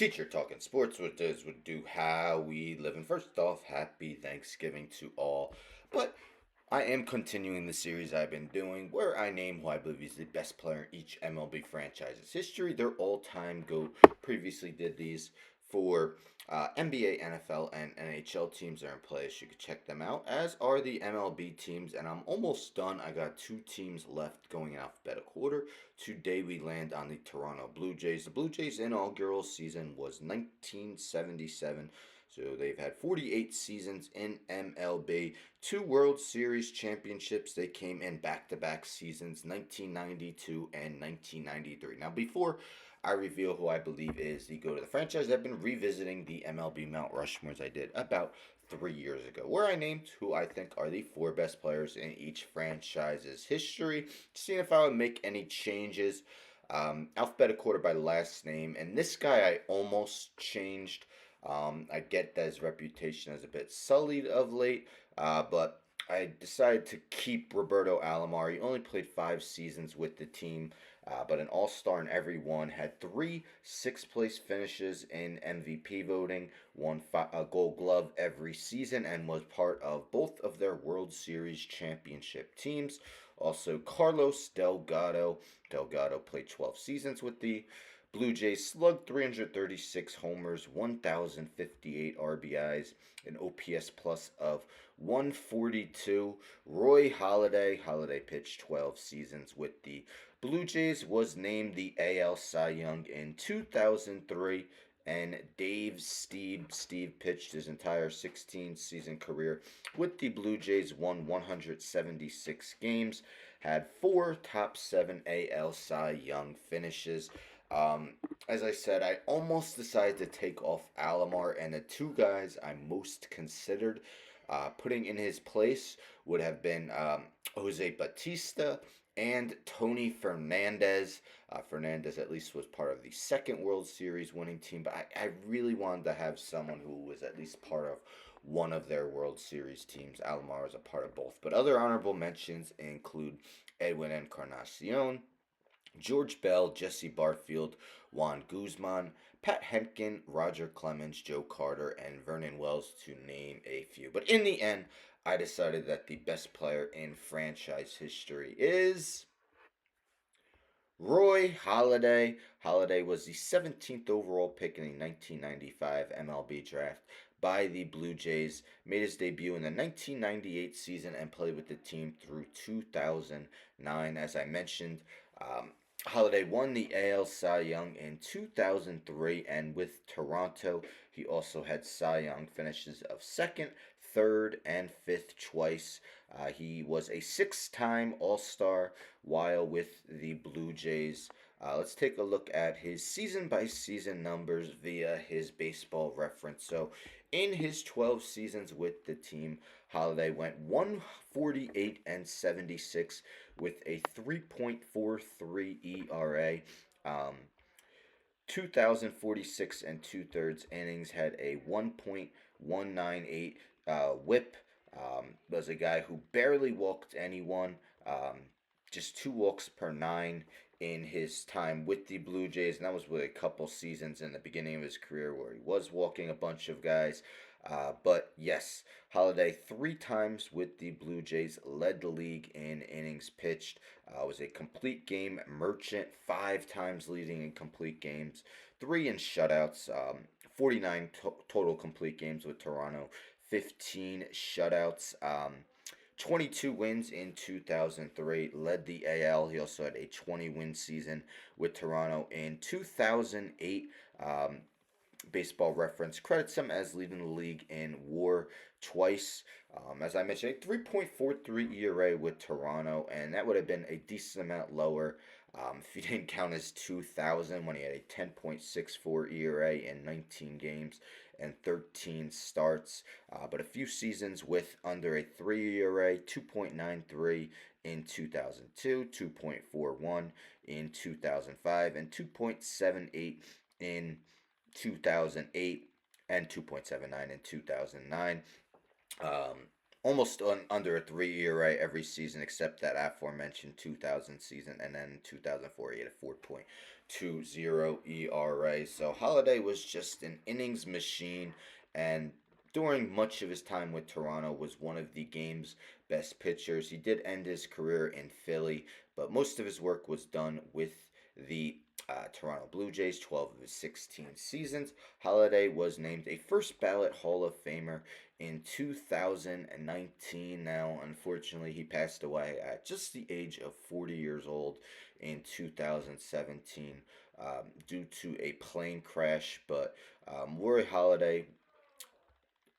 Teacher talking sports with this would do how we live. And first off, happy Thanksgiving to all. But I am continuing the series I've been doing where I name who I believe is the best player in each MLB franchise's history, their all time GOAT. Previously did these for NBA, NFL, and NHL teams that are in place. You can check them out, as are the MLB teams. And I'm almost done. I got two teams left going in alphabetical order. Today we land on the Toronto Blue Jays. The Blue Jays' inaugural season was 1977. So they've had 48 seasons in MLB, two World Series championships. They came in back to back seasons, 1992 and 1993. Now, before I reveal who I believe is the GOAT of the franchise, I've been revisiting the MLB Mount Rushmores I did about 3 years ago, where I named who I think are the four best players in each franchise's history, seeing if I would make any changes. Alphabetical order by last name, and this guy I almost changed. I get that his reputation is a bit sullied of late, but I decided to keep Roberto Alomar. He only played 5 seasons with the team, but an all star in every one. Had three sixth place finishes in MVP voting, won a gold glove every season, and was part of both of their World Series championship teams. Also, Carlos Delgado. Delgado played 12 seasons with the Blue Jays, slugged 336 homers, 1,058 RBIs, an OPS plus of 142. Roy Halladay. Halladay pitched 12 seasons with the Blue Jays, was named the AL Cy Young in 2003. And Steve pitched his entire 16 season career with the Blue Jays, won 176 games, had four top seven AL Cy Young finishes. Um, as I said, I almost decided to take off Alomar, and the two guys I most considered putting in his place would have been Jose Batista and Tony Fernandez. Fernandez at least was part of the second World Series winning team, but I really wanted to have someone who was at least part of one of their World Series teams. Alomar is a part of both. But other honorable mentions include Edwin Encarnacion, George Bell, Jesse Barfield, Juan Guzman, Pat Hentgen, Roger Clemens, Joe Carter, and Vernon Wells, to name a few. But in the end, I decided that the best player in franchise history is Roy Halladay. Halladay was the 17th overall pick in the 1995 MLB draft by the Blue Jays, made his debut in the 1998 season, and played with the team through 2009. As I mentioned, Halladay won the AL Cy Young in 2003, and with Toronto, he also had Cy Young finishes of second, third, and fifth twice. He was a six-time All-Star while with the Blue Jays. Let's take a look at his season by season numbers via his baseball reference. So, in his 12 seasons with the team, Halladay went 148 and 76 with a 3.43 ERA. Um, 2,046 and two thirds innings, had a 1.198 whip. Was a guy who barely walked anyone, just two walks per nine in his time with the Blue Jays, and that was with a couple seasons in the beginning of his career where he was walking a bunch of guys. But yes, Halladay three times with the Blue Jays led the league in innings pitched. Was a complete game merchant, five times leading in complete games, three in shutouts. 49 total complete games with Toronto, 15 shutouts. 22 wins in 2003, led the AL. He also had a 20-win season with Toronto in 2008. Baseball Reference credits him as leading the league in WAR twice. As I mentioned, a 3.43 ERA with Toronto, and that would have been a decent amount lower if you didn't count his 2000 when he had a 10.64 ERA in 19 games and 13 starts. But a few seasons with under a 3 ERA, 2.93 in 2002, 2.41 in 2005, and 2.78 in 2008, and 2.79 in 2009. Um, Almost under a 3 ERA every season except that aforementioned 2000 season, and then 2004 he had a .20 ERA. So Holiday was just an innings machine, and during much of his time with Toronto was one of the game's best pitchers. He did end his career in Philly, but most of his work was done with the Toronto Blue Jays, 12 of his 16 seasons. Holiday was named a first ballot Hall of Famer in 2019. Now, unfortunately, he passed away at just the age of 40 years old in 2017 due to a plane crash. But Roy Holiday,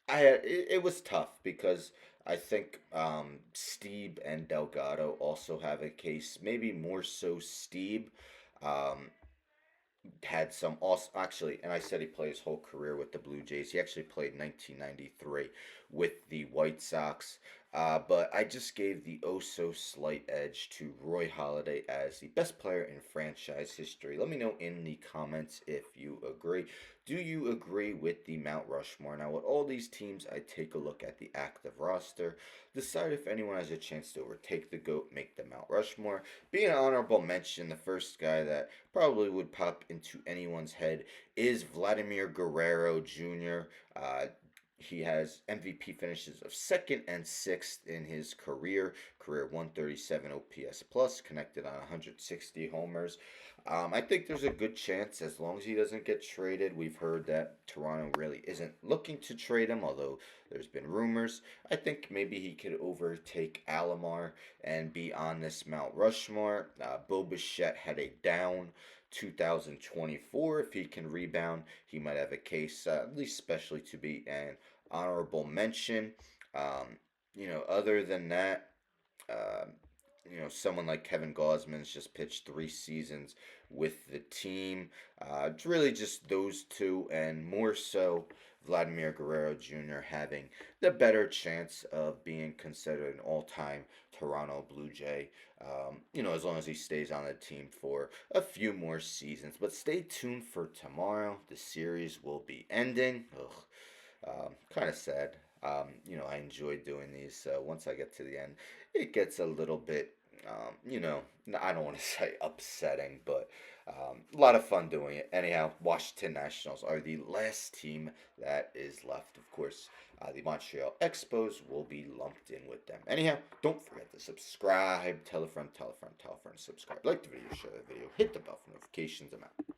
it was tough because I think Steve and Delgado also have a case, maybe more so Steve. Um, had some also actually, and I said he played his whole career with the Blue Jays. He actually played 1993 with the White Sox. But I just gave the oh so slight edge to Roy Halladay as the best player in franchise history. Let me know in the comments if you agree. Do you agree with the Mount Rushmore? Now, with all these teams, I take a look at the active roster, decide if anyone has a chance to overtake the GOAT, make the Mount Rushmore. Being an honorable mention, the first guy that probably would pop into anyone's head is Vladimir Guerrero Jr. He has MVP finishes of second and sixth in his career 137 OPS plus, connected on 160 homers. I think there's a good chance as long as he doesn't get traded. We've heard that Toronto really isn't looking to trade him, although there's been rumors. I think maybe he could overtake Alomar and be on this Mount Rushmore. Bo Bichette had a down 2024. If he can rebound, he might have a case, at least especially to be an honorable mention. Other than that, uh, someone like Kevin Gosman's just pitched 3 seasons with the team. It's really just those two, and more so Vladimir Guerrero Jr. having the better chance of being considered an all-time Toronto Blue Jay. As long as he stays on the team for a few more seasons. But stay tuned for tomorrow. The series will be ending. Kind of sad. I enjoy doing these. So once I get to the end, it gets a little bit, I don't want to say upsetting, but a lot of fun doing it. Anyhow, Washington Nationals are the last team that is left. Of course, the Montreal Expos will be lumped in with them. Anyhow, don't forget to subscribe. Tell a friend, tell a friend, tell a friend, subscribe. Like the video, share the video, hit the bell for notifications. I'm out.